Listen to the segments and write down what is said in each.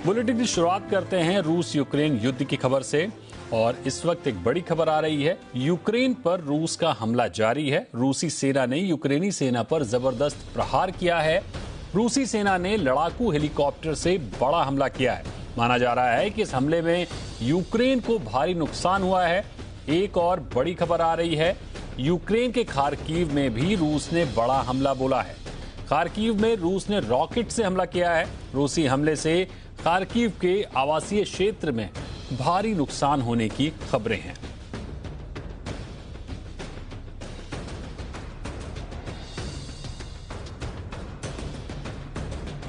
Bulletin की शुरुआत करते हैं रूस यूक्रेन युद्ध की खबर से। और इस वक्त एक बड़ी खबर आ रही है, यूक्रेन पर रूस का हमला जारी है। रूसी सेना ने यूक्रेनी सेना पर जबरदस्त प्रहार किया है। रूसी सेना ने लड़ाकू हेलीकॉप्टर से बड़ा हमला किया है। माना जा रहा है कि इस हमले में यूक्रेन को भारी नुकसान हुआ है। एक और बड़ी खबर आ रही है, यूक्रेन के खार्किव में भी रूस ने बड़ा हमला बोला है। खार्किव में रूस ने रॉकेट से हमला किया है। रूसी हमले से खार्किव के आवासीय क्षेत्र में भारी नुकसान होने की खबरें हैं।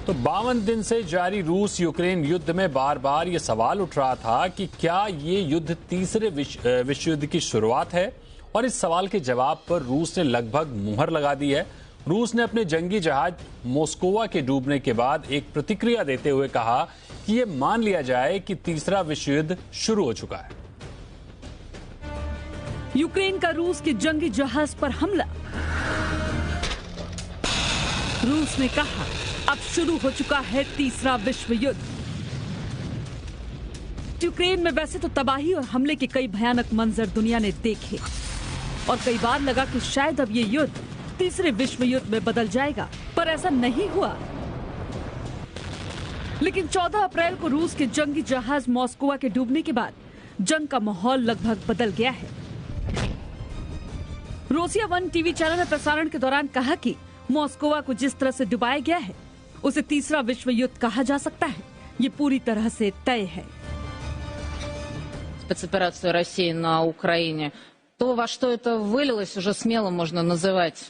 तो 52 दिन से जारी रूस यूक्रेन युद्ध में बार बार यह सवाल उठ रहा था कि क्या ये युद्ध तीसरे विश्व युद्ध की शुरुआत है, और इस सवाल के जवाब पर रूस ने लगभग मुहर लगा दी है। रूस ने अपने जंगी जहाज मॉस्कोवा के डूबने के बाद एक प्रतिक्रिया देते हुए कहा कि यह मान लिया जाए कि तीसरा विश्व युद्ध शुरू हो चुका है। यूक्रेन का रूस के जंगी जहाज पर हमला। रूस ने कहा अब शुरू हो चुका है तीसरा विश्व युद्ध। यूक्रेन में वैसे तो तबाही और हमले के कई भयानक मंजर दुनिया ने देखे और कई बार लगा कि शायद अब ये युद्ध तीसरे विश्व युद्ध में बदल जाएगा, पर ऐसा नहीं हुआ। लेकिन 14 अप्रैल को रूस के जंगी जहाज मॉस्कोवा के डूबने के बाद जंग का माहौल लगभग बदल गया है। रोसिया 1 टीवी चैनल ने प्रसारण के दौरान कहा कि मॉस्कोवा को जिस तरह से डुबाया गया है उसे तीसरा विश्व युद्ध कहा जा सकता है। ये पूरी तरह से तय है। Спецоперацию России на Украине, то, во что это вылилось, уже смело можно называть.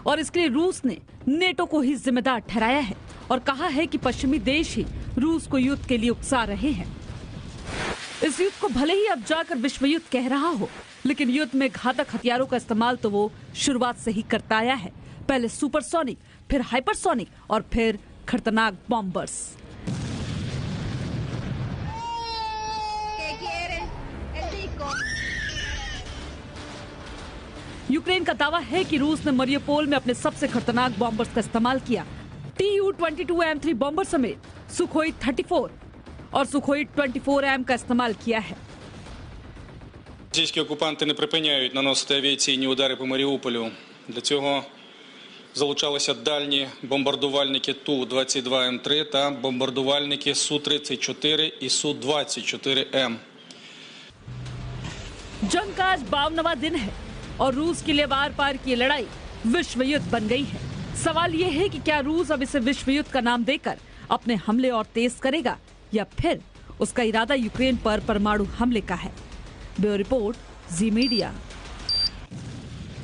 और इसके लिए रूस ने नेटो को ही जिम्मेदार ठहराया है और कहा है कि पश्चिमी देश ही रूस को युद्ध के लिए उकसा रहे हैं। इस युद्ध को भले ही अब जाकर विश्व युद्ध कह रहा हो, लेकिन युद्ध में घातक हथियारों का इस्तेमाल तो वो शुरुआत से ही करता आया है। पहले सुपरसोनिक, फिर हाइपरसोनिक और फिर खतरनाक बॉम्बर्स। यूक्रेन का दावा है कि रूस ने मरियोपोल में अपने सबसे खतरनाक बॉम्बर्स का इस्तेमाल किया। Tu-22M3 बॉम्बर समेत सुखोई 34 और सुखोई 24M का इस्तेमाल किया है। Російські окупанти не припиняють наносити авіаційні удари по Маріуполю. Для цього залучалися дальні бомбардувальники Ту-22М3 та бомбардувальники Су-34 і Су-24М. जंग का आज 52वां दिन है और रूस के लिए बार पार की लड़ाई विश्व युद्ध बन गई है। सवाल ये है कि क्या रूस अब इसे विश्व युद्ध का नाम देकर अपने हमले और तेज करेगा, या फिर उसका इरादा यूक्रेन पर परमाणु हमले का है। ब्यूरो रिपोर्ट, जी मीडिया।